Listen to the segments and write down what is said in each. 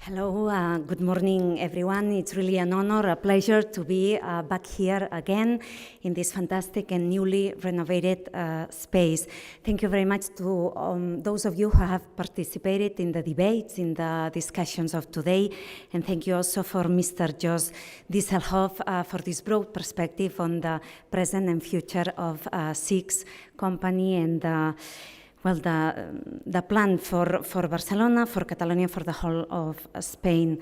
Hello, good morning, everyone. It's really an honor, a pleasure to be back here again in this fantastic and newly renovated space. Thank you very much to those of you who have participated in the debates, in the discussions of today, and thank you also for Mr. Jos Dieselhoff for this broad perspective on the present and future of SIX company and the plan for Barcelona, for Catalonia, for the whole of Spain.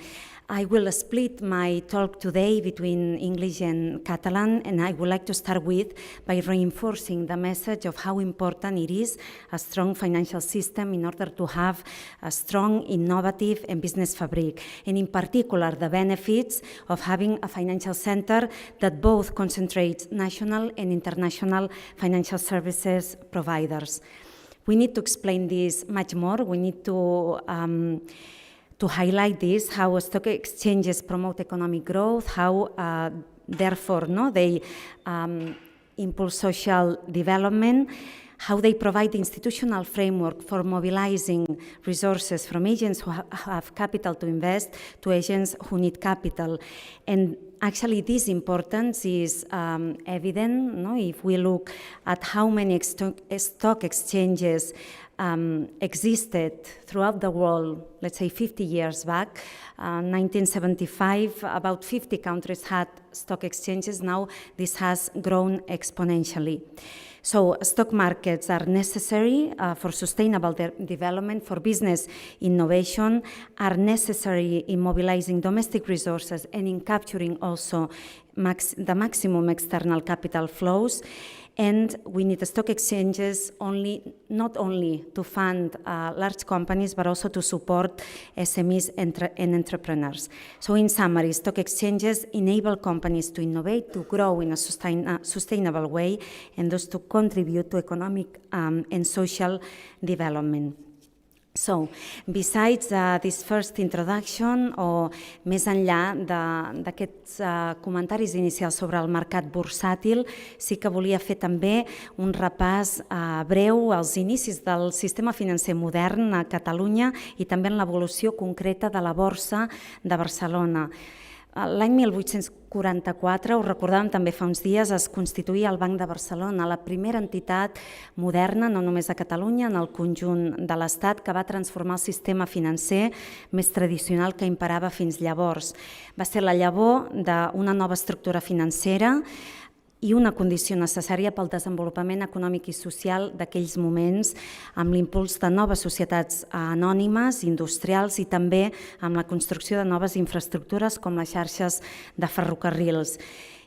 I will split my talk today between English and Catalan, and I would like to start by reinforcing the message of how important it is a strong financial system in order to have a strong, innovative and business fabric, and in particular the benefits of having a financial center that both concentrates national and international financial services providers. We need to explain this much more. We need to highlight this, how stock exchanges promote economic growth, how therefore they impulse social development, how they provide the institutional framework for mobilizing resources from agents who have capital to invest to agents who need capital. And actually, this importance is evident if we look at how many stock exchanges existed throughout the world, let's say 50 years back. 1975, about 50 countries had stock exchanges. Now this has grown exponentially. So stock markets are necessary for sustainable development, for business innovation, are necessary in mobilizing domestic resources and in capturing also the maximum external capital flows. And we need the stock exchanges not only to fund large companies, but also to support SMEs and entrepreneurs. So in summary, stock exchanges enable companies to innovate, to grow in a sustainable way, and thus to contribute to economic and social development. So, besides this first introduction, o més enllà d'aquests comentaris inicials sobre el mercat bursàtil, sí que volia fer també un repàs breu als inicis del sistema financer modern a Catalunya i també en l'evolució concreta de la Borsa de Barcelona. L'any 1844, ho recordàvem també fa uns dies, es constituïa el Banc de Barcelona, la primera entitat moderna, no només a Catalunya, en el conjunt de l'Estat, que va transformar el sistema financer més tradicional que imperava fins llavors. Va ser la llavor d'una nova estructura financera i una condició necessària pel desenvolupament econòmic i social d'aquells moments, amb l'impuls de noves societats anònimes, industrials i també amb la construcció de noves infraestructures com les xarxes de ferrocarrils.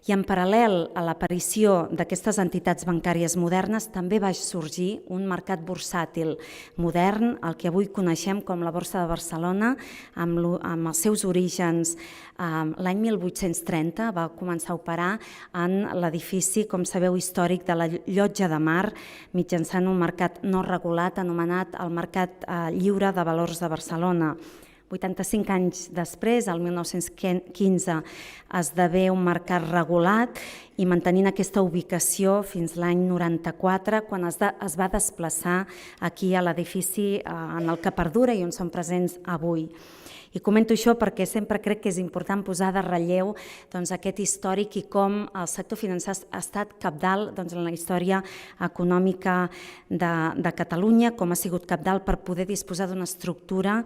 I en paral·lel a l'aparició d'aquestes entitats bancàries modernes també va sorgir un mercat bursàtil modern, el que avui coneixem com la Borsa de Barcelona, amb els seus orígens l'any 1830, va començar a operar en l'edifici, com sabeu, històric de la Llotja de Mar, mitjançant un mercat no regulat anomenat el Mercat Lliure de Valors de Barcelona. 85 anys després, el 1915, esdevé un mercat regulat i mantenint aquesta ubicació fins l'any 94, quan es va desplaçar aquí a l'edifici en el que perdura i on són presents avui. I comento això perquè sempre crec que és important posar de relleu aquest històric i com el sector financer ha estat cabdal en la història econòmica de Catalunya, com ha sigut cabdal per poder disposar d'una estructura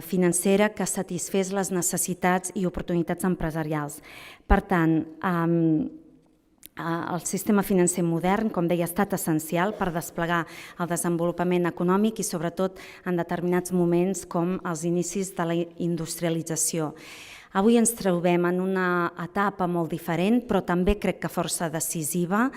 financera que satisfés les necessitats i oportunitats empresarials. Per tant, el sistema financer modern, com deia, ha estat essencial per desplegar el desenvolupament econòmic i sobretot en determinats moments com els inicis de la industrialització. Avui ens trobem en una etapa molt diferent, però també crec que força decisiva,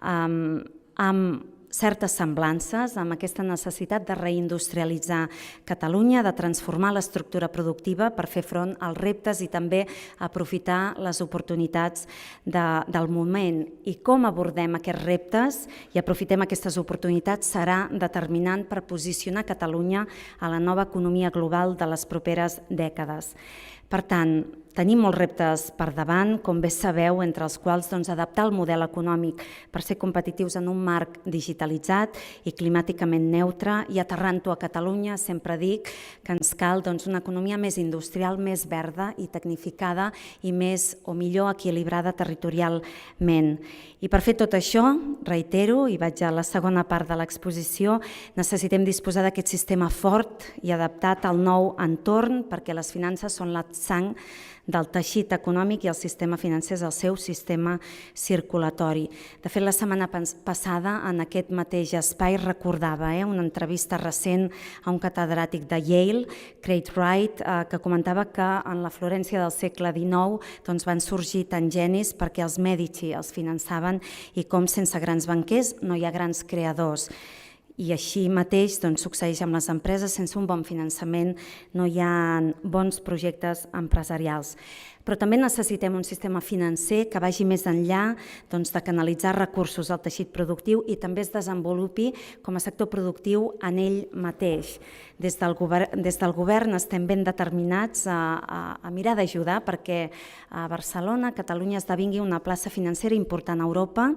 amb certes semblances, amb aquesta necessitat de reindustrialitzar Catalunya, de transformar l'estructura productiva per fer front als reptes i també aprofitar les oportunitats del moment. I com abordem aquests reptes i aprofitem aquestes oportunitats serà determinant per posicionar Catalunya a la nova economia global de les properes dècades. Per tant, Tenim molts reptes per davant, com bé sabeu, entre els quals adaptar el model econòmic per ser competitius en un marc digitalitzat i climàticament neutre, i aterrant-ho a Catalunya sempre dic que ens cal una economia més industrial, més verda i tecnificada i més o millor equilibrada territorialment. I per fer tot això, reitero, i vaig a la segona part de l'exposició, necessitem disposar d'aquest sistema fort i adaptat al nou entorn, perquè les finances són la sang del teixit econòmic i el sistema financer és el seu sistema circulatori. De fet, la setmana passada, en aquest mateix espai, recordava una entrevista recent a un catedràtic de Yale, Craig Wright, que comentava que en la Florència del segle XIX van sorgir tant genis perquè els Medici els finançaven i com sense grans banquers no hi ha grans creadors. I així mateix succeeix amb les empreses, sense un bon finançament no hi ha bons projectes empresarials. Però també necessitem un sistema financer que vagi més enllà de canalitzar recursos al teixit productiu i també es desenvolupi com a sector productiu en ell mateix. Des del govern estem ben determinats a mirar d'ajudar perquè a Barcelona, Catalunya esdevingui una plaça financera important a Europa,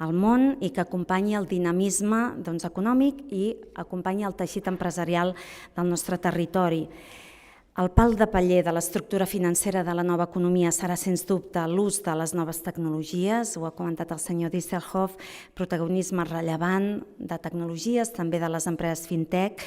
al món, i que acompanyi el dinamisme econòmic i acompanyi el teixit empresarial del nostre territori. El pal de paller de l'estructura financera de la nova economia serà, sens dubte, l'ús de les noves tecnologies, ho ha comentat el senyor Dieselhoff, protagonisme rellevant de tecnologies, també de les empreses fintech,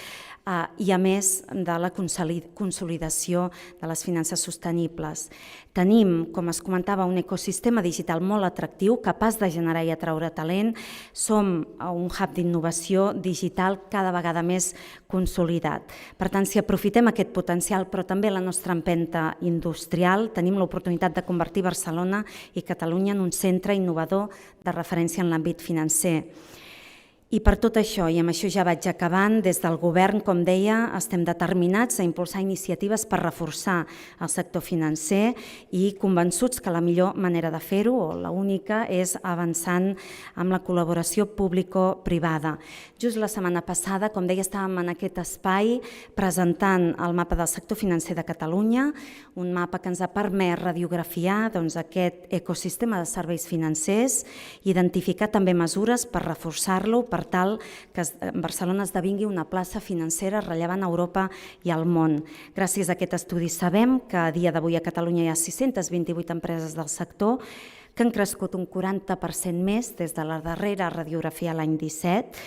i a més de la consolidació de les finances sostenibles. Tenim, com es comentava, un ecosistema digital molt atractiu, capaç de generar i atraure talent. Som un hub d'innovació digital cada vegada més consolidat. Per tant, si aprofitem aquest potencial, però també la nostra empenta industrial, tenim l'oportunitat de convertir Barcelona i Catalunya en un centre innovador de referència en l'àmbit financer. I per tot això, i amb això ja vaig acabant, des del govern, com deia, estem determinats a impulsar iniciatives per reforçar el sector financer i convençuts que la millor manera de fer-ho, o l'única, és avançant amb la col·laboració público-privada. Just la setmana passada, com deia, estàvem en aquest espai presentant el mapa del sector financer de Catalunya, un mapa que ens ha permès radiografiar aquest ecosistema de serveis financers, identificar també mesures per reforçar-lo, per tal que Barcelona esdevingui una plaça financera rellevant a Europa i al món. Gràcies a aquest estudi sabem que a dia d'avui a Catalunya hi ha 628 empreses del sector que han crescut un 40% més des de la darrera radiografia l'any 17,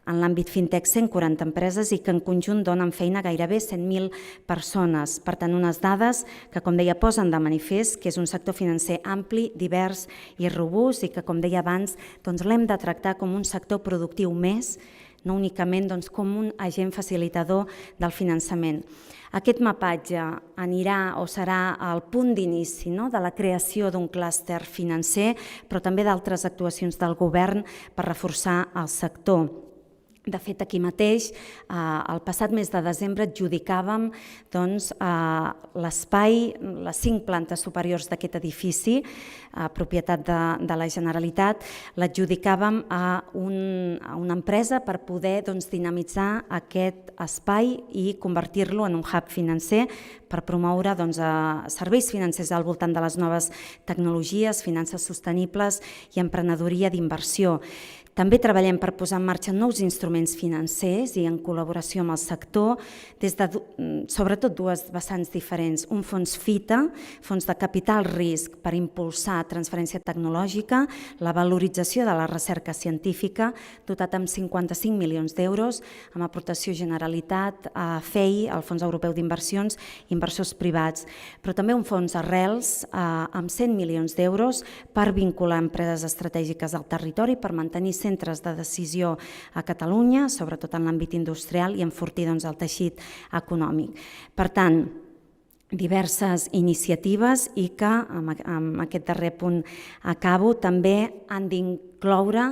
en l'àmbit fintech 140 empreses i que en conjunt donen feina a gairebé 100.000 persones. Per tant, unes dades que, com deia, posen de manifest que és un sector financer ampli, divers i robust i que, com deia abans, l'hem de tractar com un sector productiu més, no únicament com un agent facilitador del finançament. Aquest mapatge anirà o serà el punt d'inici de la creació d'un clúster financer, però també d'altres actuacions del govern per reforçar el sector. De fet, aquí mateix, el passat mes de desembre, adjudicàvem l'espai, les 5 plantes superiors d'aquest edifici, propietat de la Generalitat, l'adjudicàvem a una empresa per poder dinamitzar aquest espai i convertir-lo en un hub financer per promoure serveis financers al voltant de les noves tecnologies, finances sostenibles i emprenedoria d'inversió. També treballem per posar en marxa nous instruments financers i en col·laboració amb el sector, des de sobretot dues vessants diferents. Un fons FITA, fons de capital risc per impulsar transferència tecnològica, la valorització de la recerca científica, dotat amb 55 milions d'euros, amb aportació Generalitat, FEI, el Fons Europeu d'Inversions, inversors privats, però també un fons Arrels amb 100 milions d'euros per vincular empreses estratègiques al territori, per mantenir centres de decisió a Catalunya, sobretot en l'àmbit industrial, i enfortir el teixit econòmic. Per tant, diverses iniciatives i que, amb aquest darrer punt acabo, també han d'incloure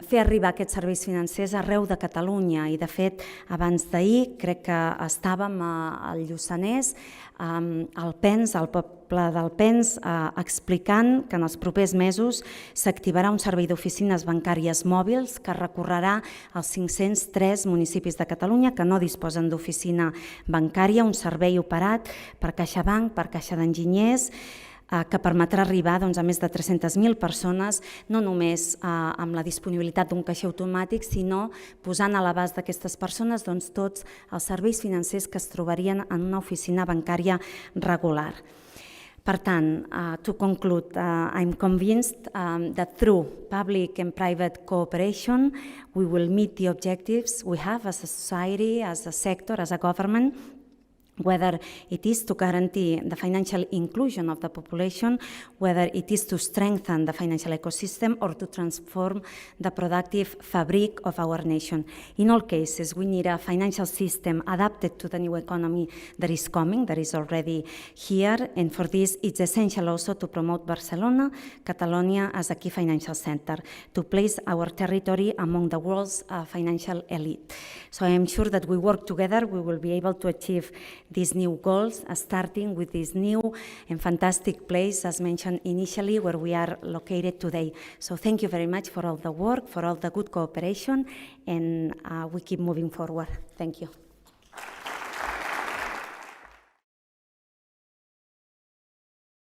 fer arribar aquests serveis financers arreu de Catalunya. I, de fet, abans d'ahir crec que estàvem al Lluçanès, al PENS, al poble del PENS, explicant que en els propers mesos s'activarà un servei d'oficines bancàries mòbils que recorrerà als 503 municipis de Catalunya que no disposen d'oficina bancària, un servei operat per CaixaBank, per Caixa d'Enginyers, que permetrà arribar a més de 300.000 persones, no només amb la disponibilitat d'un caixer automàtic, sinó posant a l'abast d'aquestes persones tots els serveis financers que es trobarien en una oficina bancària regular. Per tant, to conclude, I'm convinced that through public and private cooperation, we will meet the objectives we have as a society, as a sector, as a government, whether it is to guarantee the financial inclusion of the population, whether it is to strengthen the financial ecosystem or to transform the productive fabric of our nation. In all cases, we need a financial system adapted to the new economy that is coming, that is already here, and for this it's essential also to promote Barcelona, Catalonia as a key financial center, to place our territory among the world's financial elite. So I am sure that we work together, we will be able to achieve these new goals, starting with this new and fantastic place, as mentioned initially, where we are located today. So thank you very much for all the work, for all the good cooperation, and we keep moving forward. Thank you.